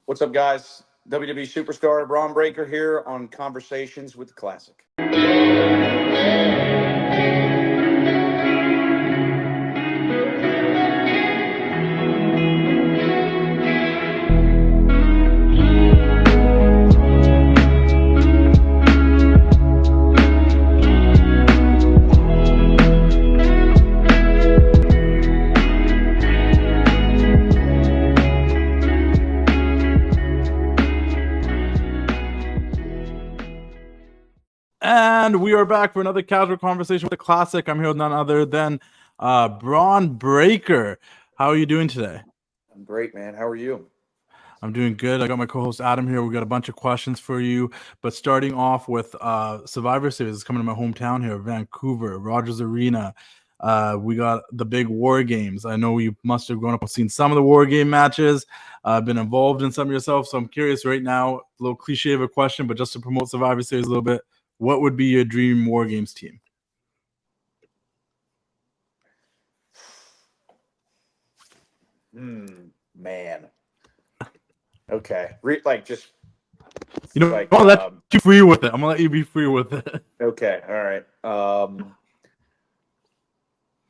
What's up, guys? WWE Superstar Bron Breakker here on Conversations with the Classic. And we are back for another casual conversation with the Classic. I'm here with none other than Bron Breakker. How are you doing today? I'm great, man. How are you? I'm doing good. I got my co-host Adam here. We got a bunch of questions for you. But starting off with Survivor Series is coming to my hometown here, Vancouver, Rogers Arena. We got the big War Games. I know you must have grown up and seen some of the War Game matches, been involved in some yourself. So I'm curious right now, a little cliche of a question, but just to promote Survivor Series a little bit, what would be your dream War Games team? Man. Okay. Just You know, like, I'm gonna let you free with it. I'm gonna let you be free with it. Okay. All right.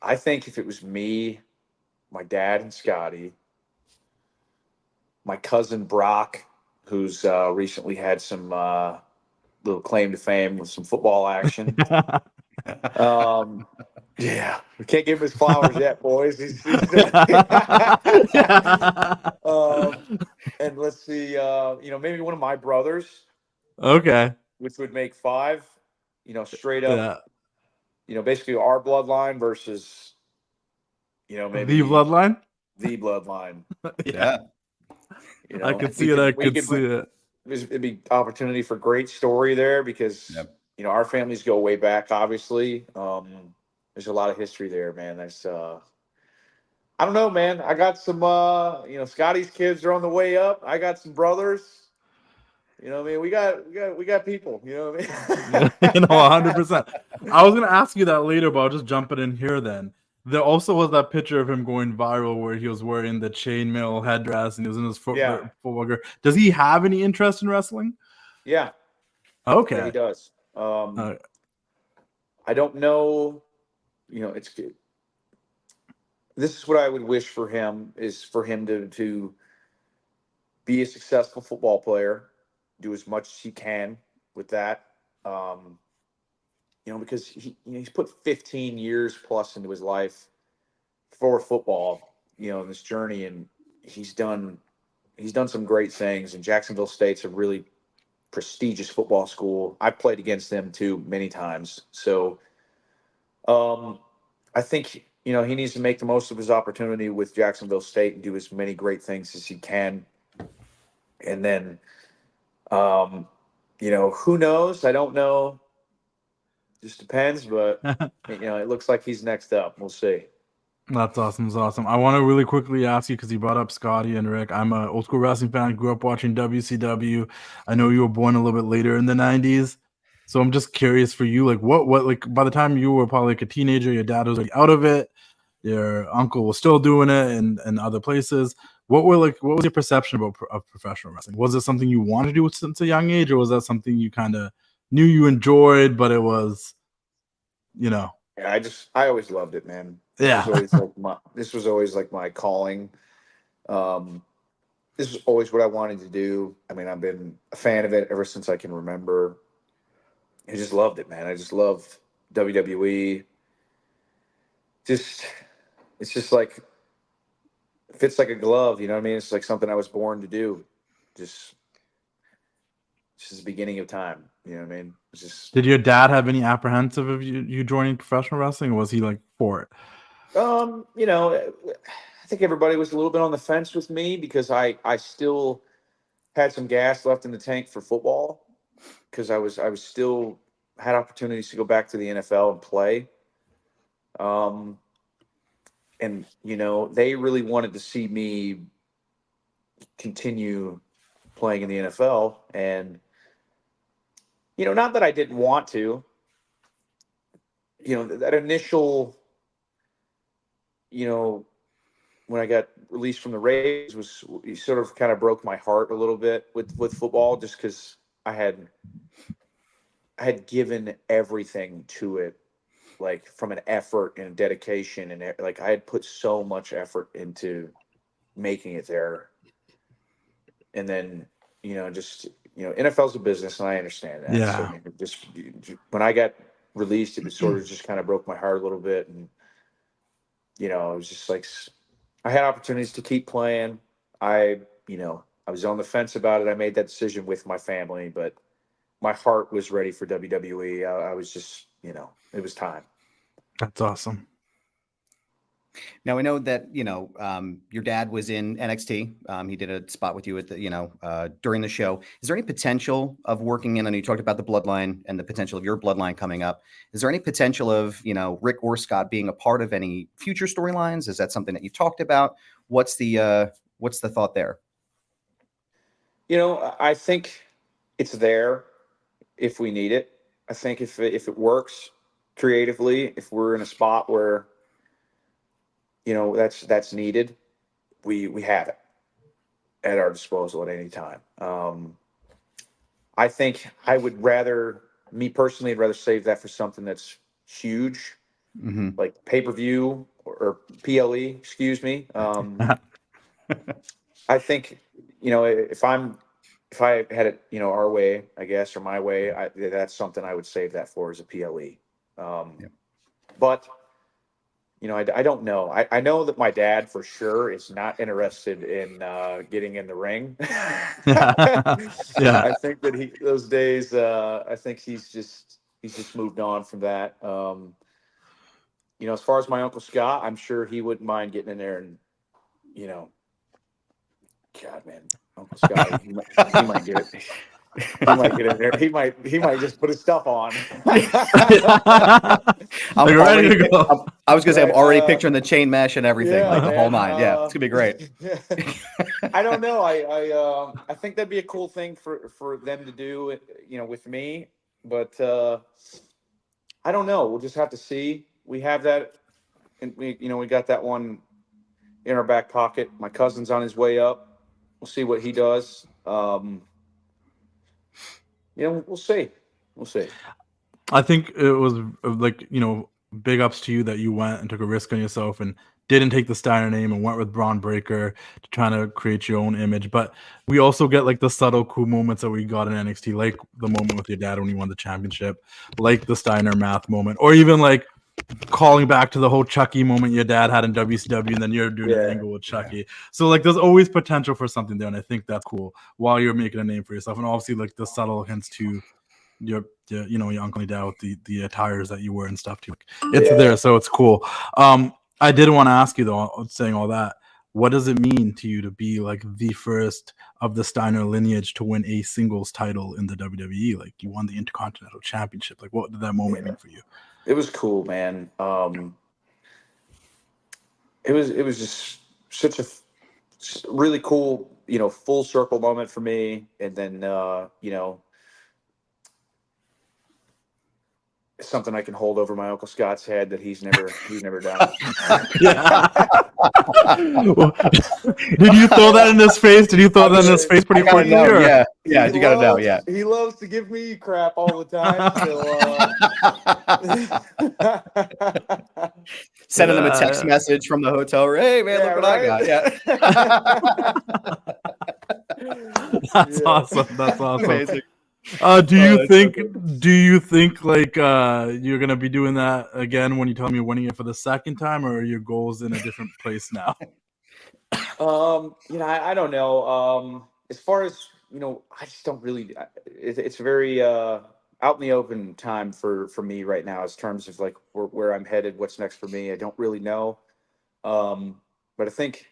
I think if it was me, my dad and Scotty, my cousin Brock, who's recently had some little claim to fame with some football action. Yeah, we can't give him his flowers yet, boys. And let's see, maybe one of my brothers. Okay. Which would make 5. Straight up. Yeah. Basically our bloodline versus, maybe the bloodline. The bloodline. Yeah. I could see it. I could see it. It'd be opportunity for great story there because our families go way back. Obviously, there's a lot of history there, man. There's I don't know, man. I got some Scotty's kids are on the way up. I got some brothers. We got people. You know what I mean? 100%. I was gonna ask you that later, but I'll just jump it in here then. There also was that picture of him going viral where he was wearing the chainmail headdress and he was in his football gear. Does he have any interest in wrestling? Yeah. Okay. Yeah, he does. I don't know. It's good. This is what I would wish for him is for him to be a successful football player, do as much as he can with that. Because he's put 15 years plus into his life for football, in this journey, and he's done some great things. And Jacksonville State's a really prestigious football school. I've played against them too many times. So I think he needs to make the most of his opportunity with Jacksonville State and do as many great things as he can. And then who knows? I don't know. Just depends, but it looks like he's next up. We'll see. That's awesome. That's awesome. I want to really quickly ask you because you brought up Scotty and Rick. I'm an old school wrestling fan. Grew up watching WCW. I know you were born a little bit later in the 90s. So I'm just curious for you, like what by the time you were probably like a teenager, your dad was like out of it, your uncle was still doing it and other places. What was your perception of professional wrestling? Was it something you wanted to do since a young age, or was that something you kind of knew you enjoyed, but it was, Yeah, I always loved it, man. Yeah. This was always like my calling. This was always what I wanted to do. I mean, I've been a fan of it ever since I can remember. I just loved it, man. I just love WWE. It's just like fits like a glove, you know what I mean? It's like something I was born to do. Just the beginning of time, you know what I mean? Did your dad have any apprehensive of you joining professional wrestling, or was he like for it? I think everybody was a little bit on the fence with me because I still had some gas left in the tank for football because I was still had opportunities to go back to the NFL and play. And they really wanted to see me continue playing in the NFL, and not that I didn't want to. That initial, when I got released from the Rays was sort of kind of broke my heart a little bit with football, just because I had given everything to it, like from an effort and dedication, and like I had put so much effort into making it there. And then, just, NFL's a business, and I understand that. So Yeah. just when I got released, it was sort of just kind of broke my heart a little bit. And, it was just like, I had opportunities to keep playing. I was on the fence about it. I made that decision with my family, but my heart was ready for WWE. I was just, it was time. That's awesome. Now I know that your dad was in NXT. He did a spot with you at the during the show. Is there any potential of working in? And you talked about the bloodline and the potential of your bloodline coming up. Is there any potential of Rick or Scott being a part of any future storylines? Is that something that you've talked about? What's the thought there? I think it's there if we need it. I think if it works creatively, if we're in a spot where that's needed, we have it at our disposal at any time. I think I would me personally, I'd rather save that for something that's huge, like pay-per-view or PLE, excuse me. I think, if I had it, our way, I guess, or my way, that's something I would save that for as a PLE. But I don't know. I know that my dad for sure is not interested in getting in the ring. Yeah. I think that those days. I think he's just moved on from that. As far as my Uncle Scott, I'm sure he wouldn't mind getting in there and, God, man, Uncle Scott, he might get it. He might get in there. He might just put his stuff on. I'm ready to go. I was gonna say I'm already picturing the chain mesh and everything, like the man, whole nine. Yeah, it's gonna be great. I don't know. I think that'd be a cool thing for them to do, with me. But I don't know. We'll just have to see. We have that, and we got that one in our back pocket. My cousin's on his way up. We'll see what he does. We'll see. We'll see. I think it was like, big ups to you that you went and took a risk on yourself and didn't take the Steiner name and went with Bron Breakker to try to create your own image. But we also get like the subtle cool moments that we got in NXT, like the moment with your dad when he won the championship, like the Steiner math moment, or even like calling back to the whole Chucky moment your dad had in WCW, and then you're doing an angle with Chucky. Yeah. So like there's always potential for something there, and I think that's cool while you're making a name for yourself. And obviously like the subtle hints to your uncle and dad with the attires that you wear and stuff too. It's there, so it's cool. I did want to ask you though, saying all that, what does it mean to you to be like the first of the Steiner lineage to win a singles title in the WWE? Like you won the Intercontinental Championship. Like what did that moment mean for you? It was cool, man. It was just such a really cool, full circle moment for me. And then, something I can hold over my Uncle Scott's head that he's never done. Did you throw that in his face? Did you throw that in his face pretty quickly? Yeah, you gotta know. Yeah, he loves to give me crap all the time. So, sending him a text message from the hotel room. Hey man, look what I got. Yeah, that's awesome. That's awesome. Amazing. Do you think like you're gonna be doing that again when you tell me you're winning it for the second time, or are your goals in a different place now? I don't know. As far as I just don't really. It's very out in the open time for me right now, as terms of like where I'm headed, what's next for me. I don't really know. But I think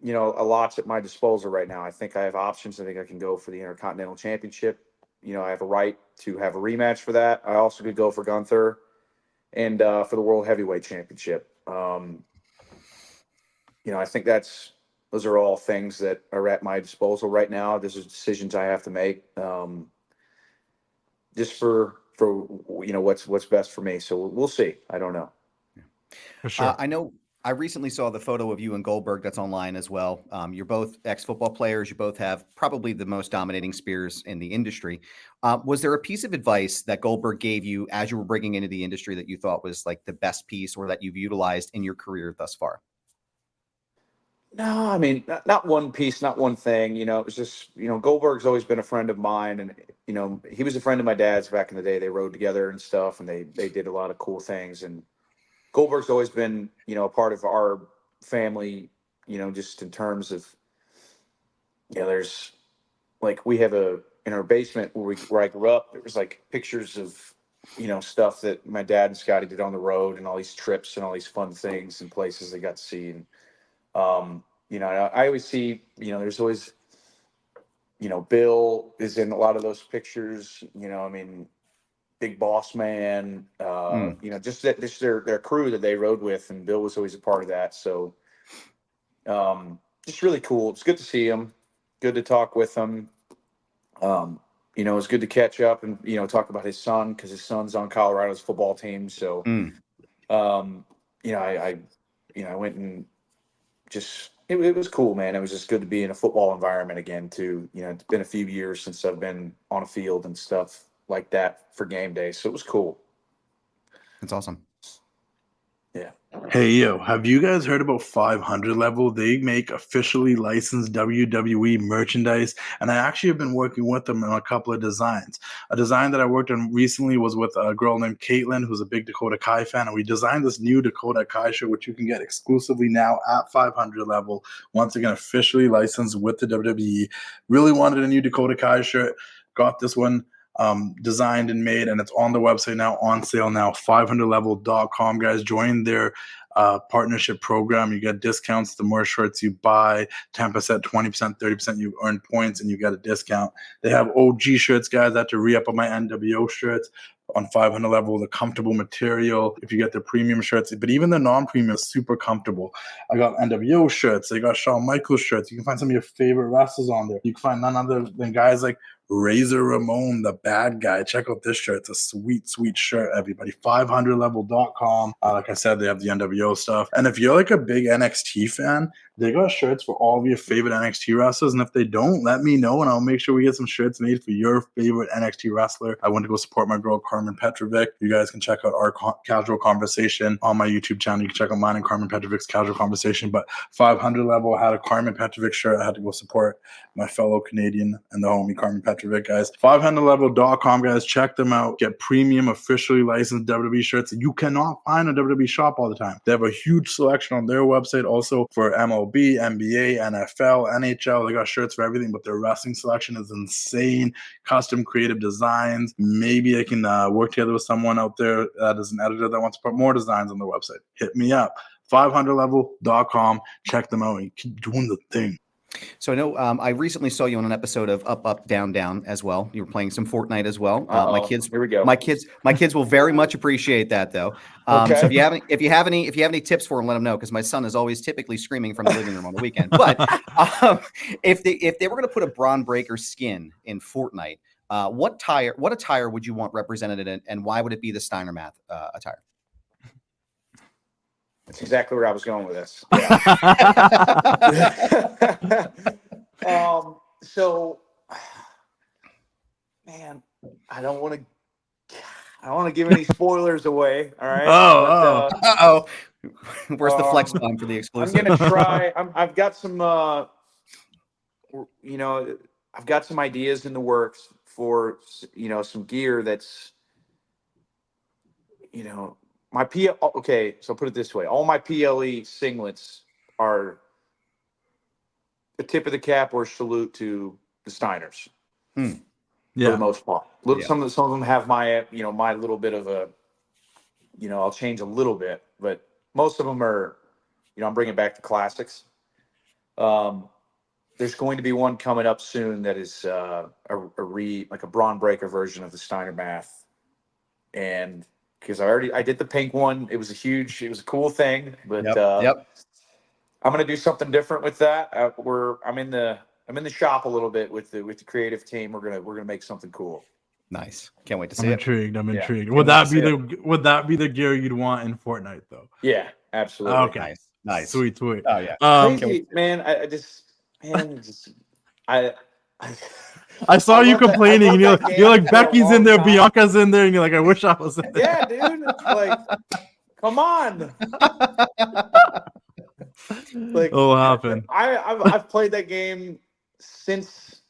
a lot's at my disposal right now. I think I have options. I think I can go for the Intercontinental Championship. I have a right to have a rematch for that. I also could go for Gunther and for the World Heavyweight Championship. I think those are all things that are at my disposal right now. These are decisions I have to make just for what's best for me. So we'll see. I don't know. For sure. I I recently saw the photo of you and Goldberg that's online as well. You're both ex-football players. You both have probably the most dominating spears in the industry. Was there a piece of advice that Goldberg gave you as you were breaking into the industry that you thought was like the best piece or that you've utilized in your career thus far? No, I mean, not one piece, not one thing. It was just, Goldberg's always been a friend of mine, and he was a friend of my dad's back in the day. They rode together and stuff, and they did a lot of cool things. And Goldberg's always been, a part of our family. Just in terms of, there's like we have in our basement where I grew up. There was like pictures of, stuff that my dad and Scotty did on the road, and all these trips and all these fun things and places they got to see. And I always see, there's always, Bill is in a lot of those pictures, I mean, Big Boss Man, just their crew that they rode with, and Bill was always a part of that. So, just really cool. It's good to see him. Good to talk with him. It's good to catch up and, talk about his son, because his son's on Colorado's football team. So, I went and just, it was cool, man. It was just good to be in a football environment again, too. It's been a few years since I've been on a field and stuff like that for game day. So it was cool. That's awesome. Yeah. Hey, yo, have you guys heard about 500 Level? They make officially licensed WWE merchandise, and I actually have been working with them on a couple of designs. A design that I worked on recently was with a girl named Caitlin, who's a big Dakota Kai fan, and we designed this new Dakota Kai shirt, which you can get exclusively now at 500 Level. Once again, officially licensed with the WWE. Really wanted a new Dakota Kai shirt. Got this one designed and made, and it's on the website now, on sale now, 500level.com. Guys, join their partnership program. You get discounts the more shirts you buy, 10%, 20%, 30%. You earn points and you get a discount. They have OG shirts, guys. I had to re-up on my NWO shirts on 500 Level, the comfortable material. If you get the premium shirts, but even the non-premium is super comfortable. I got NWO shirts. I got Shawn Michaels shirts. You can find some of your favorite wrestlers on there. You can find none other than guys like Razor Ramon, the bad guy. Check out this shirt. It's a sweet, sweet shirt, everybody. 500level.com. Like I said, they have the NWO stuff. And if you're like a big NXT fan, they got shirts for all of your favorite NXT wrestlers. And if they don't, let me know, and I'll make sure we get some shirts made for your favorite NXT wrestler. I went to go support my girl, Carmen Petrovic. You guys can check out our casual conversation on my YouTube channel. You can check out mine and Carmen Petrovic's casual conversation. But 500 Level had a Carmen Petrovic shirt. I had to go support my fellow Canadian and the homie Carmen Petrovic, guys. 500level.com, guys. Check them out. Get premium, officially licensed WWE shirts that you cannot find on WWE shop all the time. They have a huge selection on their website also for MLB, NBA, NFL, NHL. They got shirts for everything, but their wrestling selection is insane. Custom creative designs. Maybe I can work together with someone out there that is an editor that wants to put more designs on the website. Hit me up. 500level.com. Check them out and keep doing the thing. So I know I recently saw you on an episode of Up, Up, Down, Down as well. You were playing some Fortnite as well. My kids, here we go. My kids will very much appreciate that, though. Okay. So if you have any tips for them, let them know, because my son is always typically screaming from the living room on the weekend. But if they were going to put a Bron Breakker skin in Fortnite, what attire would you want represented, and why would it be the Steiner math attire? That's exactly where I was going with this. Yeah. So, man, I don't want to give any spoilers away. All right. Where's the flex bomb for the exclusive? I'm gonna try. I've got some. I've got some ideas in the works for some gear that's okay, so I'll put it this way. All my PLE singlets are the tip of the cap or salute to the Steiners. Yeah. For the most part. Some of them have my my little bit of a I'll change a little bit, but most of them are I'm bringing back the classics. There's going to be one coming up soon that is like a Bron Breakker version of the Steiner math. And because I did the pink one. It was a cool thing, but I'm going to do something different with that. I'm in the shop a little bit with the creative team. We're going to make something cool. Nice. Can't wait to see I'm it. intrigued. I'm intrigued. Yeah. Would that be the gear you'd want in Fortnite though? Yeah, absolutely. Okay. Nice. Nice. Sweet. Oh yeah. Crazy, man. I I saw you love that- I complaining, love and that game you're like, for a Becky's in long there, time. Bianca's in there, and you're like, I wish I was in there. Yeah, dude. Like, come on. Like, It'll happen. I've played that game since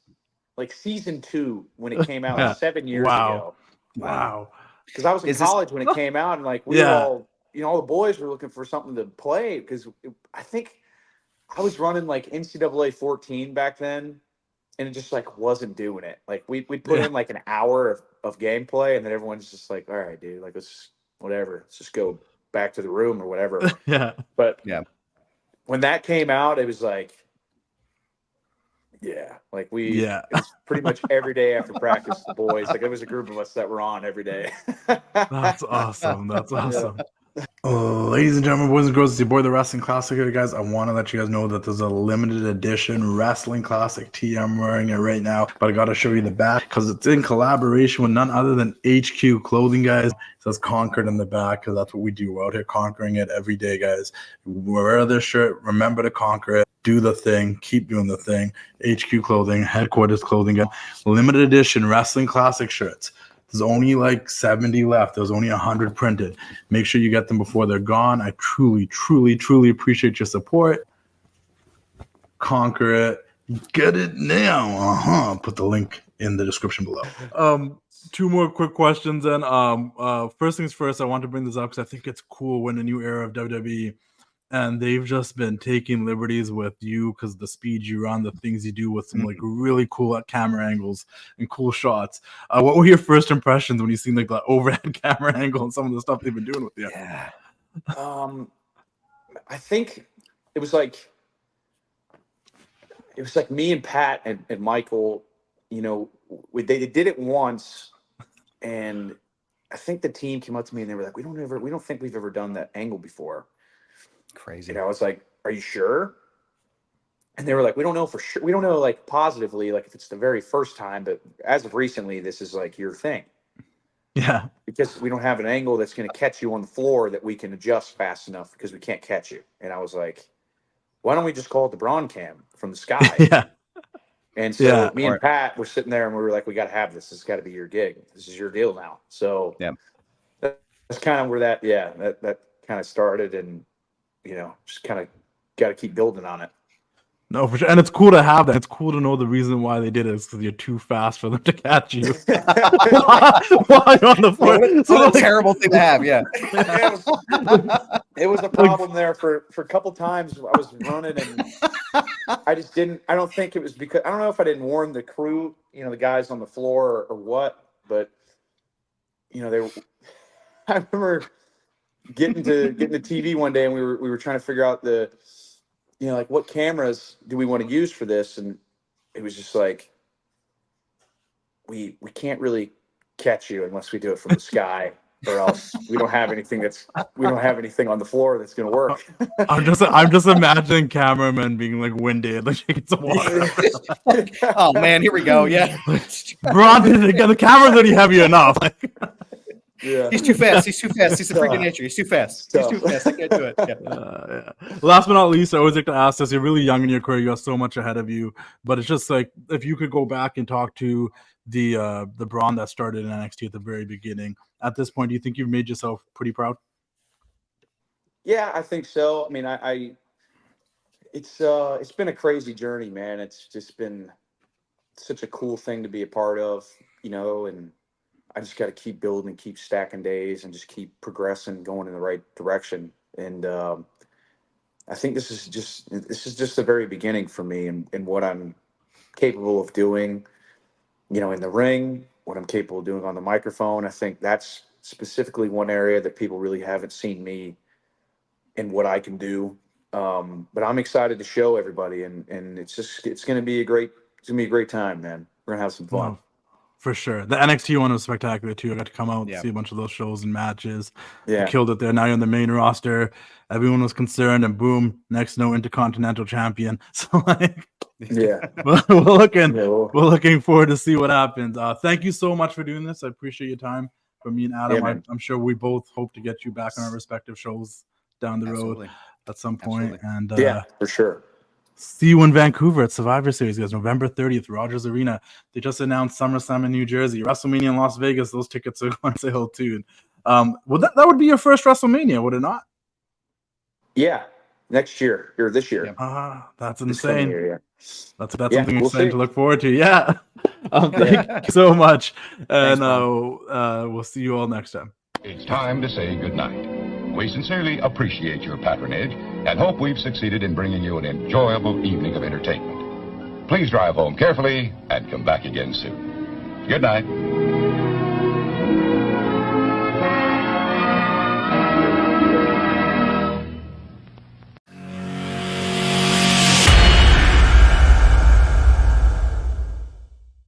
like season 2 when it came out 7 years ago. Wow. Because I was in college when it came out, and like we were all, all the boys were looking for something to play because I think I was running like NCAA 14 back then, and it just like wasn't doing it. Like we put in like an hour of gameplay, and then everyone's just like, all right, dude, like let's just go back to the room or whatever. But when that came out, it was like, it was pretty much every day after practice, the boys, like it was a group of us that were on every day. That's awesome. Ladies and gentlemen, boys and girls, it's your boy, the Wrestling Classic here, guys. I want to let you guys know that there's a limited edition Wrestling Classic tee. I'm wearing it right now, but I got to show you the back because it's in collaboration with none other than HQ Clothing, guys. It says Conquered in the back because that's what we do out here, conquering it every day, guys. Wear this shirt, remember to conquer it, do the thing, keep doing the thing. HQ Clothing, Headquarters Clothing, guys. Limited edition Wrestling Classic shirts. There's only like 70 left. There's only 100 printed. Make sure you get them before they're gone. I truly, truly, truly appreciate your support. Conquer it. Get it now. Put the link in the description below. 2 more quick questions then. First things first, I want to bring this up because I think it's cool when a new era of WWE, and they've just been taking liberties with you because the speed you run, the things you do with some like really cool camera angles and cool shots. What were your first impressions when you seen like the overhead camera angle and some of the stuff they've been doing with you? Yeah. I think it was like me and Pat and Michael, they did it once, and I think the team came up to me and they were like, we don't think we've ever done that angle before. Crazy. And I was like, are you sure? And they were like, we don't know for sure. We don't know like positively, like if it's the very first time, but as of recently, this is like your thing. Yeah. Because we don't have an angle that's going to catch you on the floor that we can adjust fast enough because we can't catch you. And I was like, why don't we just call it the Bron Cam from the sky? Yeah. And so me and Pat were sitting there and we were like, we got to have this. This has got to be your gig. This is your deal now. So that's kind of where that kind of started, and just kind of got to keep building on it. No, for sure. And it's cool to have that. It's cool to know the reason why they did it is because you're too fast for them to catch you while you're on the floor. It's a terrible thing to have, yeah. It was a problem there for a couple times. I was running and I don't think it was because, I don't know if I didn't warn the crew, the guys on the floor or what, but, I remember getting to TV one day and we were trying to figure out like what cameras do we want to use for this, and it was just like we can't really catch you unless we do it from the sky, or else we don't have anything on the floor that's going to work. I'm just imagining cameramen being like winded, like shaking some water. Oh man, here we go. Yeah, Bron did it again. The camera's already heavy enough. Yeah. He's too fast. He's a freak of nature. He's too fast. I can't do it. Yeah. Last but not least, I always like to ask this. You're really young in your career. You have so much ahead of you. But it's just like, if you could go back and talk to the Bron that started in NXT at the very beginning, at this point, do you think you've made yourself pretty proud? Yeah, I think so. I mean, it's been a crazy journey, man. It's just been such a cool thing to be a part of, and I just got to keep building and keep stacking days and just keep progressing, going in the right direction. And I think this is just the very beginning for me and what I'm capable of doing, in the ring, what I'm capable of doing on the microphone. I think that's specifically one area that people really haven't seen me and what I can do. But I'm excited to show everybody, and it's going to be a great time, man. We're going to have some fun. Oh. For sure. The NXT one was spectacular too. I got to come out and see a bunch of those shows and matches. Yeah. You killed it there. Now you're on the main roster. Everyone was concerned, and boom, next no Intercontinental Champion. So we're looking forward to see what happens. Thank you so much for doing this. I appreciate your time. For me and Adam, I'm sure we both hope to get you back on our respective shows down the road. at some point. Absolutely. And Yeah, for sure. see you in Vancouver at Survivor Series, guys. November 30th, Rogers Arena. They just announced SummerSlam in New Jersey, WrestleMania in Las Vegas. Those tickets are going to sale too. Well, that would be your first WrestleMania, would it not? Yeah, next year or this year. That's This coming insane. year, That's Yeah, something we'll exciting see. to look forward to. Yeah. Thank you so much. And we'll see you all next time. It's time to say goodnight. We sincerely appreciate your patronage and hope we've succeeded in bringing you an enjoyable evening of entertainment. Please drive home carefully and come back again soon. Good night.